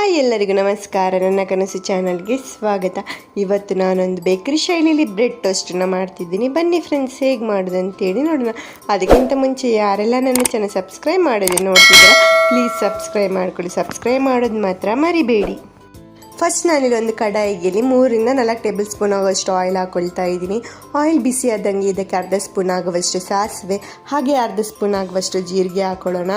Hi ಎಲ್ಲರಿಗೂ ನಮಸ್ಕಾರ. ನನ್ನ ಕನಸು ಚಾನಲ್ಗೆ ಸ್ವಾಗತ. ಇವತ್ತು ನಾನೊಂದು ಬೇಕರಿ ಶೈಲಿಯಲ್ಲಿ ಬ್ರೆಡ್ ಟೋಸ್ಟನ್ನು ಮಾಡ್ತಿದ್ದೀನಿ. ಬನ್ನಿ ಫ್ರೆಂಡ್ಸ್, ಹೇಗೆ ಮಾಡೋದು ಅಂತೇಳಿ ನೋಡೋಣ. ಅದಕ್ಕಿಂತ ಮುಂಚೆ ಯಾರೆಲ್ಲ ನನ್ನ ಚಾನಲ್ ಸಬ್ಸ್ಕ್ರೈಬ್ ಮಾಡೋದು ನೋಡ್ತಿದ್ದೀರಾ, ಪ್ಲೀಸ್ ಸಬ್ಸ್ಕ್ರೈಬ್ ಮಾಡ್ಕೊಳ್ಳಿ. ಸಬ್ಸ್ಕ್ರೈಬ್ ಮಾಡೋದು ಮಾತ್ರ ಮರಿಬೇಡಿ. ಫಸ್ಟ್ ನಾನಿಲ್ಲಿ ಒಂದು ಕಡಾಯಿಗೆ 3 ರಿಂದ 4 ಟೇಬಲ್ ಸ್ಪೂನ್ ಆಗುವಷ್ಟು ಆಯಿಲ್ ಹಾಕ್ಕೊಳ್ತಾ ಇದ್ದೀನಿ. ಆಯಿಲ್ ಬಿಸಿ ಆದಂಗೆ ಇದಕ್ಕೆ ಅರ್ಧ ಸ್ಪೂನ್ ಆಗುವಷ್ಟು ಸಾಸಿವೆ, ಹಾಗೆ ಅರ್ಧ ಸ್ಪೂನ್ ಆಗುವಷ್ಟು ಜೀರಿಗೆ ಹಾಕೊಳ್ಳೋಣ.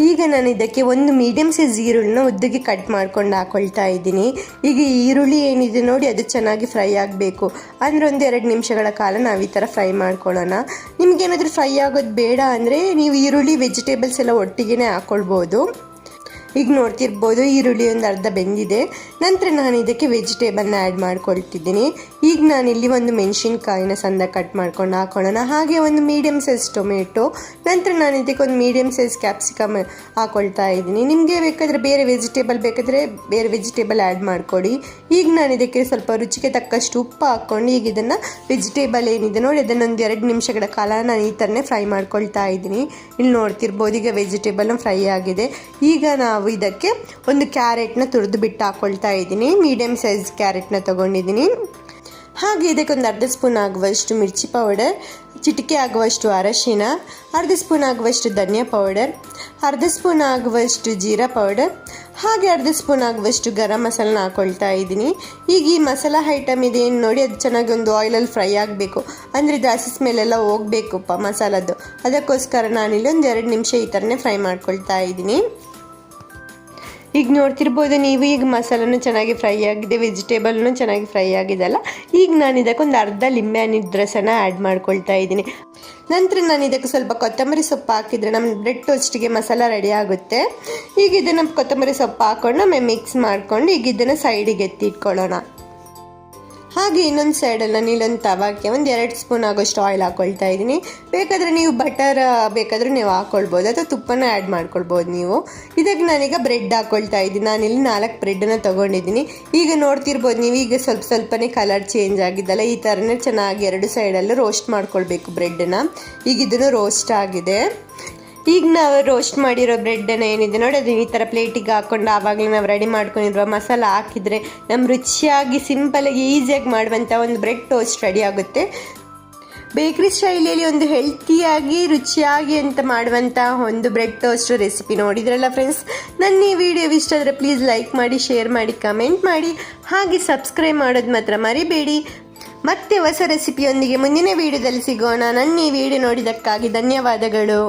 ಈಗ ನಾನು ಇದಕ್ಕೆ ಒಂದು ಮೀಡಿಯಮ್ ಸೈಜ್ ಈರುಳ್ಳಿನ ಉದ್ದಗೆ ಕಟ್ ಮಾಡ್ಕೊಂಡು ಹಾಕ್ಕೊಳ್ತಾ ಇದ್ದೀನಿ. ಈಗ ಈರುಳ್ಳಿ ಏನಿದೆ ನೋಡಿ, ಅದು ಚೆನ್ನಾಗಿ ಫ್ರೈ ಆಗಬೇಕು. ಅಂದರೆ 1-2 ನಿಮಿಷಗಳ ಕಾಲ ನಾವು ಈ ಥರ ಫ್ರೈ ಮಾಡ್ಕೊಳ್ಳೋಣ. ನಿಮಗೇನಾದರೂ ಫ್ರೈ ಆಗೋದು ಬೇಡ ಅಂದರೆ ನೀವು ಈರುಳ್ಳಿ ವೆಜಿಟೇಬಲ್ಸ್ ಎಲ್ಲ ಒಟ್ಟಿಗೆ ಹಾಕ್ಕೊಳ್ಬೋದು. ಈಗ ನೋಡ್ತಿರ್ಬೋದು, ಈರುಳ್ಳಿ ಒಂದು ಅರ್ಧ ಬೆಂದಿದೆ. ನಂತರ ನಾನು ಇದಕ್ಕೆ ವೆಜಿಟೇಬಲ್ನ ಆ್ಯಡ್ ಮಾಡ್ಕೊಳ್ತಿದ್ದೀನಿ. ಈಗ ನಾನಿಲ್ಲಿ ಒಂದು ಮೆಣಸಿನ್ಕಾಯಿನ ಸಣ್ಣ ಕಟ್ ಮಾಡ್ಕೊಂಡು ಹಾಕೊಳ್ಳೋಣ, ಹಾಗೆ ಒಂದು ಮೀಡಿಯಮ್ ಸೈಜ್ ಟೊಮೆಟೊ. ನಂತರ ನಾನು ಇದಕ್ಕೆ ಒಂದು ಮೀಡಿಯಮ್ ಸೈಜ್ ಕ್ಯಾಪ್ಸಿಕಮ್ ಹಾಕ್ಕೊಳ್ತಾ ಇದ್ದೀನಿ. ನಿಮಗೆ ಬೇಕಾದರೆ ಬೇರೆ ವೆಜಿಟೇಬಲ್ ಬೇಕಾದರೆ ಬೇರೆ ವೆಜಿಟೇಬಲ್ ಆ್ಯಡ್ ಮಾಡಿಕೊಡಿ. ಈಗ ನಾನು ಇದಕ್ಕೆ ಸ್ವಲ್ಪ ರುಚಿಗೆ ತಕ್ಕಷ್ಟು ಉಪ್ಪು ಹಾಕ್ಕೊಂಡು ಈಗ ಇದನ್ನು ವೆಜಿಟೇಬಲ್ ಏನಿದೆ ನೋಡಿ, ಅದನ್ನು 1-2 ನಿಮಿಷಗಳ ಕಾಲ ನಾನು ಈ ಥರನೇ ಫ್ರೈ ಮಾಡ್ಕೊಳ್ತಾ ಇದ್ದೀನಿ. ಇಲ್ಲಿ ನೋಡ್ತಿರ್ಬೋದು, ಈಗ ವೆಜಿಟೇಬಲ್ನ ಫ್ರೈ ಆಗಿದೆ. ಈಗ ನಾವು ಇದಕ್ಕೆ ಒಂದು ಕ್ಯಾರೆಟ್ನ ತುರಿದು ಬಿಟ್ಟು ಹಾಕ್ಕೊಳ್ತಾ ಇದ್ದೀನಿ. ಮೀಡಿಯಮ್ ಸೈಜ್ ಕ್ಯಾರೆಟ್ನ ತೊಗೊಂಡಿದ್ದೀನಿ. ಹಾಗೆ ಇದಕ್ಕೆ ಒಂದು ಅರ್ಧ ಸ್ಪೂನ್ ಆಗುವಷ್ಟು ಮಿರ್ಚಿ ಪೌಡರ್, ಚಿಟಿಕೆ ಆಗುವಷ್ಟು ಅರಶಿನ, ಅರ್ಧ ಸ್ಪೂನ್ ಆಗುವಷ್ಟು ಧನಿಯಾ ಪೌಡರ್, ಅರ್ಧ ಸ್ಪೂನ್ ಆಗುವಷ್ಟು ಜೀರಾ ಪೌಡರ್, ಹಾಗೆ ಅರ್ಧ ಸ್ಪೂನ್ ಆಗುವಷ್ಟು ಗರಂ ಮಸಾಲನ ಹಾಕ್ಕೊಳ್ತಾ ಇದ್ದೀನಿ. ಈಗ ಈ ಮಸಾಲ ಐಟಮ್ ಇದೇನು ನೋಡಿ, ಅದು ಚೆನ್ನಾಗಿ ಒಂದು ಆಯಿಲಲ್ಲಿ ಫ್ರೈ ಆಗಬೇಕು. ಅಂದರೆ ಜಾಸ್ತಿ ಸ್ಮೆಲ್ಲೆಲ್ಲ ಹೋಗಬೇಕಪ್ಪ ಮಸಾಲದ್ದು. ಅದಕ್ಕೋಸ್ಕರ ನಾನಿಲ್ಲಿ 1-2 ನಿಮಿಷ ಈ ಥರನೇ ಫ್ರೈ ಮಾಡ್ಕೊಳ್ತಾ ಇದ್ದೀನಿ. ಈಗ ನೋಡ್ತಿರ್ಬೋದು ನೀವು, ಈಗ ಮಸಾಲನೂ ಚೆನ್ನಾಗಿ ಫ್ರೈ ಆಗಿದೆ, ವೆಜಿಟೇಬಲ್ನು ಚೆನ್ನಾಗಿ ಫ್ರೈ ಆಗಿದೆಲ್ಲ. ಈಗ ನಾನು ಇದಕ್ಕೊಂದು ಅರ್ಧ ಲಿಂಬೆಹಣ್ಣಿನ ರಸನ ಆ್ಯಡ್ ಮಾಡ್ಕೊಳ್ತಾ ಇದ್ದೀನಿ. ನಂತರ ನಾನು ಇದಕ್ಕೆ ಸ್ವಲ್ಪ ಕೊತ್ತಂಬರಿ ಸೊಪ್ಪು ಹಾಕಿದರೆ ನಮ್ಮ ಬ್ರೆಡ್ ಟೋಸ್ಟಿಗೆ ಮಸಾಲ ರೆಡಿ ಆಗುತ್ತೆ. ಈಗ ಇದನ್ನು ಕೊತ್ತಂಬರಿ ಸೊಪ್ಪು ಹಾಕ್ಕೊಂಡು ಆಮೇಲೆ ಮಿಕ್ಸ್ ಮಾಡಿಕೊಂಡು ಈಗ ಇದನ್ನು ಸೈಡಿಗೆ ಎತ್ತಿಟ್ಕೊಳ್ಳೋಣ. ಹಾಗೆ ಇನ್ನೊಂದು ಸೈಡಲ್ಲಿ ನಾನು ಇಲ್ಲೊಂದು ತವಾಕ್ಕೆ 1-2 ಸ್ಪೂನ್ ಆಗೋಷ್ಟು ಆಯಿಲ್ ಹಾಕ್ಕೊಳ್ತಾ ಇದ್ದೀನಿ. ಬೇಕಾದರೆ ನೀವು ಬಟರ್ ಬೇಕಾದರೂ ನೀವು ಹಾಕ್ಕೊಳ್ಬೋದು, ಅಥವಾ ತುಪ್ಪನ ಆ್ಯಡ್ ಮಾಡ್ಕೊಳ್ಬೋದು ನೀವು. ಇದಕ್ಕೆ ನಾನೀಗ ಬ್ರೆಡ್ ಹಾಕ್ಕೊಳ್ತಾ ಇದ್ದೀನಿ. ನಾನಿಲ್ಲಿ 4 ಬ್ರೆಡ್ಡನ್ನು ತೊಗೊಂಡಿದ್ದೀನಿ. ಈಗ ನೋಡ್ತಿರ್ಬೋದು ನೀವು, ಈಗ ಸ್ವಲ್ಪನೇ ಕಲರ್ ಚೇಂಜ್ ಆಗಿದ್ದಲ್ಲ, ಈ ಥರನೇ ಚೆನ್ನಾಗಿ 2 ಸೈಡಲ್ಲೂ ರೋಸ್ಟ್ ಮಾಡ್ಕೊಳ್ಬೇಕು ಬ್ರೆಡ್ಡನ್ನು. ಈಗ ಇದನ್ನು ರೋಸ್ಟ್ ಆಗಿದೆ. ಈಗ ನಾವು ರೋಸ್ಟ್ ಮಾಡಿರೋ ಬ್ರೆಡ್ಡನ್ನು ಏನಿದೆ ನೋಡಿ, ಅದನ್ನು ಈ ಥರ ಪ್ಲೇಟಿಗೆ ಹಾಕ್ಕೊಂಡು ಆವಾಗಲೇ ನಾವು ರೆಡಿ ಮಾಡ್ಕೊಂಡಿರುವ ಮಸಾಲ ಹಾಕಿದರೆ ನಮ್ಮ ರುಚಿಯಾಗಿ ಸಿಂಪಲಾಗಿ ಈಸಿಯಾಗಿ ಮಾಡುವಂಥ ಒಂದು ಬ್ರೆಡ್ ಟೋಸ್ಟ್ ರೆಡಿ ಆಗುತ್ತೆ. ಬೇಕ್ರಿ ಶೈಲಿಯಲ್ಲಿ ಒಂದು ಹೆಲ್ತಿಯಾಗಿ ರುಚಿಯಾಗಿ ಅಂತ ಮಾಡುವಂಥ ಒಂದು ಬ್ರೆಡ್ ಟೋಸ್ಟ್ ರೆಸಿಪಿ ನೋಡಿದ್ರಲ್ಲ ಫ್ರೆಂಡ್ಸ್. ನನ್ನ ಈ ವಿಡಿಯೋ ಇಷ್ಟ ಆದರೆ ಪ್ಲೀಸ್ ಲೈಕ್ ಮಾಡಿ, ಶೇರ್ ಮಾಡಿ, ಕಮೆಂಟ್ ಮಾಡಿ, ಹಾಗೆ ಸಬ್ಸ್ಕ್ರೈಬ್ ಮಾಡೋದು ಮಾತ್ರ ಮರಿಬೇಡಿ. ಮತ್ತೆ ಹೊಸ ರೆಸಿಪಿಯೊಂದಿಗೆ ಮುಂದಿನ ವಿಡಿಯೋದಲ್ಲಿ ಸಿಗೋಣ. ನನ್ನ ಈ ವಿಡಿಯೋ ನೋಡಿದ್ದಕ್ಕಾಗಿ ಧನ್ಯವಾದಗಳು.